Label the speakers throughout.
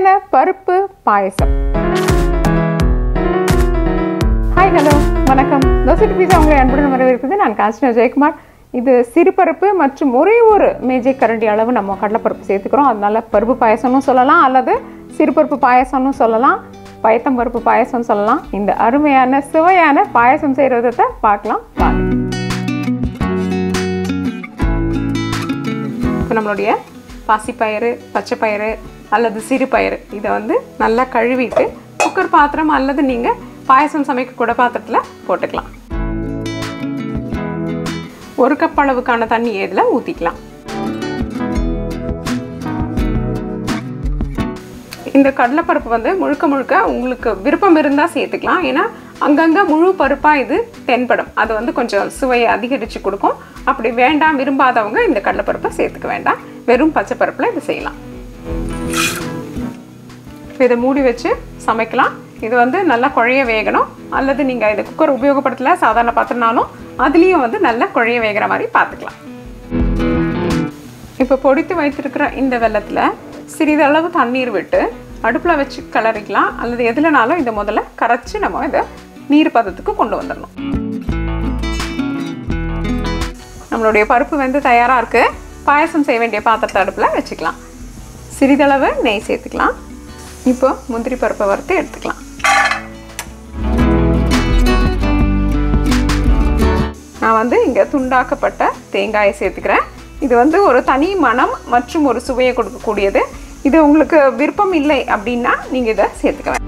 Speaker 1: அருமையான பருப்பு பாயசம். Hi, hello, வணக்கம். தோசை பீஸா உங்களை அன்புடன் வரவேற்கிறது. நான் காஞ்சனா ஜெயக்குமார். இது சிறுபருப்பு மற்றும் ஒரே ஒரு மேஜை கரண்டி அளவு நம்ம கடலைப்பருப்பு சேர்த்துக்கிறோம். அதனால பருப்பு பாயசம்னு சொல்லலாம், அல்லது சிறுபருப்பு பாயசம்னு சொல்லலாம், பயத்தம் பருப்பு பாயசம் சொல்லலாம். இந்த அருமையான சுவையான பாயசம் செய்கிற விதத்தை பார்க்கலாம் வாங்க. இப்போ நம்மளுடைய பாசிப்பயிறு, பச்சைப்பயிறு அல்லது சிறுபயிறு இதை நல்லா கழுவிட்டு குக்கர் பாத்திரம் அல்லது நீங்கள் பாயசம் சமைக்கக்கூட பாத்திரத்தில் போட்டுக்கலாம். ஒரு கப் அளவுக்கான தண்ணியை இதில் ஊற்றிக்கலாம். இந்த கடலைப்பருப்பு முழுக்க முழுக்க உங்களுக்கு விருப்பம் இருந்தால் சேர்த்துக்கலாம். ஏன்னா அங்கங்கே முழு பருப்பாக இது தென்படும். அது கொஞ்சம் சுவையை அதிகரித்து கொடுக்கும். அப்படி வேண்டாம் விரும்பாதவங்க இந்த கடலைப்பருப்பை சேர்த்துக்க வேண்டாம். வெறும் பச்சை பருப்பில் இது செய்யலாம். இதை மூடி வச்சு சமைக்கலாம். இது நல்லா குழைய வேகணும். அல்லது நீங்கள் இதை குக்கர் உபயோகப்படுத்தல, சாதாரண பாத்திரம்னாலும் அதுலேயும் நல்லா குழைய வேகிற மாதிரி பார்த்துக்கலாம். இப்போ பொடித்து வைத்திருக்கிற இந்த வெல்லத்தில் சிறிதளவு தண்ணீர் விட்டு அடுப்பில் வச்சு கிளறிக்கலாம். அல்லது எதுலனாலும் இதை முதல்ல கரைச்சி நம்ம இதை நீர் பதத்துக்கு கொண்டு வந்துடணும். நம்மளுடைய பருப்பு தயாராக இருக்குது. பாயசம் செய்ய வேண்டிய பாத்திரத்தை அடுப்பில் வச்சுக்கலாம். சிறிதளவு நெய் சேர்த்துக்கலாம். இப்போ முந்திரி பருப்பை வறுத்து எடுத்துக்கலாம். நான் இங்கே துண்டாக்கப்பட்ட தேங்காயை சேர்த்துக்கிறேன். இது ஒரு தனி மனம் மற்றும் ஒரு சுவையை கொடுக்கக்கூடியது. இது உங்களுக்கு விருப்பம் இல்லை அப்படின்னா நீங்கள் இதை சேர்த்துக்க.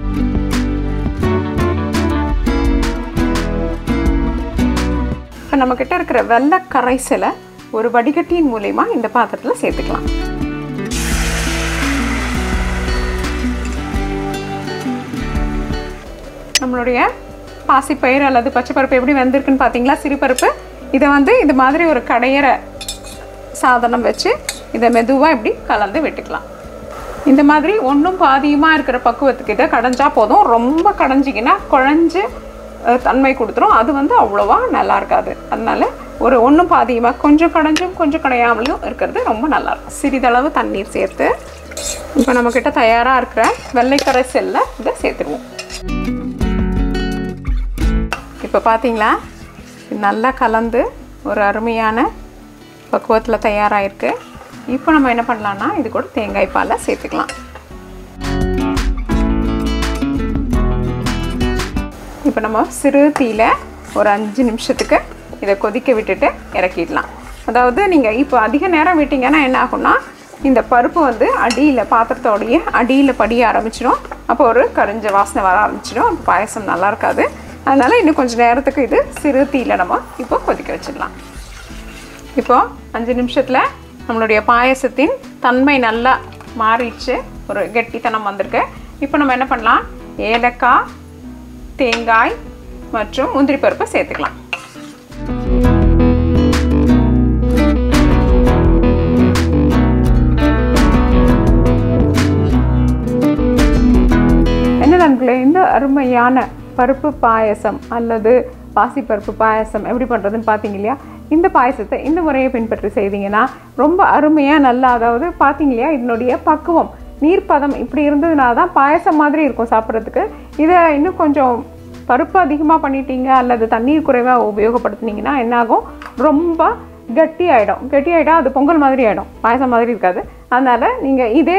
Speaker 1: இப்போ நம்மக்கிட்ட இருக்கிற வெள்ளை கரைசலை ஒரு வடிகட்டியின் மூலமா இந்த பாத்திரத்தில் சேர்த்துக்கலாம். நம்மளுடைய பாசிப்பயிறு அல்லது பச்சைப்பருப்பு எப்படி வெந்திருக்குன்னு பார்த்தீங்களா? சிறுபருப்பு இதை இது மாதிரி ஒரு கடையிற சாதனம் வச்சு இதை மெதுவாக இப்படி கலந்து விட்டுக்கலாம். இந்த மாதிரி ஒன்றும் பாதியுமாக இருக்கிற பக்குவத்துக்கு இதை கடைஞ்சா போதும். ரொம்ப கடைஞ்சிங்கன்னா குழஞ்சு தன்மை கொடுத்துரும். அது அவ்வளோவா நல்லா இருக்காது. அதனால ஒரு ஒன்றும் பாதியுமாக கொஞ்சம் கடைஞ்சும் கொஞ்சம் கடையாமலையும் இருக்கிறது ரொம்ப நல்லாயிருக்கும். சிறிதளவு தண்ணீர் சேர்த்து இப்போ நம்மக்கிட்ட தயாராக இருக்கிற வெள்ளை கரைசல்ல இதை சேர்த்துருவோம். இப்போ பார்த்தீங்களா, நல்லா கலந்து ஒரு அருமையான பக்குவத்தில் தயாராகிருக்கு. இப்போ நம்ம என்ன பண்ணலான்னா இது கூட தேங்காய் பாலை சேர்த்துக்கலாம். இப்போ நம்ம சிறு தீயில ஒரு 5 நிமிஷத்துக்கு இதை கொதிக்க விட்டுட்டு இறக்கிடலாம். அதாவது நீங்கள் இப்போ அதிக நேரம் விட்டிங்கன்னா என்ன ஆகும்னா இந்த பருப்பு அடியில் பாத்திரத்தோடைய அடியில் படிய ஆரம்பிச்சிடும். அப்போ ஒரு கரிஞ்ச வாசனை வர ஆரம்பிச்சிடும். அப்போ பாயசம் நல்லா இருக்காது. அதனால் இன்னும் கொஞ்சம் நேரத்துக்கு இது சிறு தீயில நம்ம இப்போ கொதிக்க வச்சிடலாம். இப்போ 5 நிமிஷத்தில் நம்மளுடைய பாயசத்தின் தன்மை நல்லா மாறிடுச்சு. ஒரு கெட்டித்தனம் வந்திருக்கு. இப்போ நம்ம என்ன பண்ணலாம், ஏலக்காய், தேங்காய் மற்றும் முந்திரி பருப்பை சேர்த்துக்கலாம். என்ன நண்பர்களே, இந்த அருமையான பருப்பு பாயசம் அல்லது பாசிப்பருப்பு பாயசம் எப்படி பண்ணுறதுன்னு பார்த்தீங்க இல்லையா? இந்த பாயசத்தை இந்த முறையை பின்பற்றி செய்தீங்கன்னா ரொம்ப அருமையாக நல்லா, அதாவது பார்த்தீங்க இல்லையா, இதனுடைய பக்குவம் நீர்ப்பதம் இப்படி இருந்ததுனால தான் பாயசம் மாதிரி இருக்கும் சாப்பிட்றதுக்கு. இதை இன்னும் கொஞ்சம் பருப்பு அதிகமாக பண்ணிட்டீங்க அல்லது தண்ணீர் குறைவாக உபயோகப்படுத்தினீங்கன்னா என்னாகும், ரொம்ப கெட்டியாயிடும். அது பொங்கல் மாதிரி ஆகிடும், பாயசம் மாதிரி இருக்காது. அதனால் நீங்கள் இதே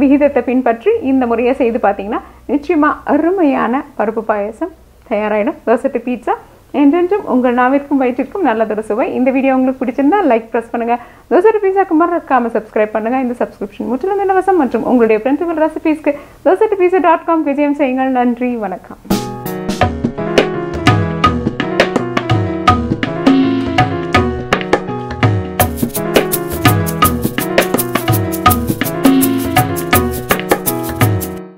Speaker 1: விகிதத்தை பின்பற்றி இந்த முறையை செய்து பார்த்தீங்கன்னா நிச்சயமாக அருமையான பருப்பு பாயசம் தயாராகிடும். தோசை பீட்சா என்றென்றும் உங்கள் நாவிற்கும் வயிற்றிற்கும் நல்லதொரு சுவை. இந்த வீடியோ உங்களுக்கு பிடிச்சிருந்தா லைக் ப்ரெஸ் பண்ணுங்கள். தோசை பீஸாக்கு மறக்காம சப்ஸ்கிரைப் பண்ணுங்கள். இந்த சப்ஸ்கிரிப்ஷன் முற்றிலும் இலவசம். மற்றும் உங்களுடைய ஃப்ரெண்ட்ஸுகள் ரெசிபீஸ்க்கு dosa2pizza.com விஜயம் செய்யுங்கள். நன்றி, வணக்கம்.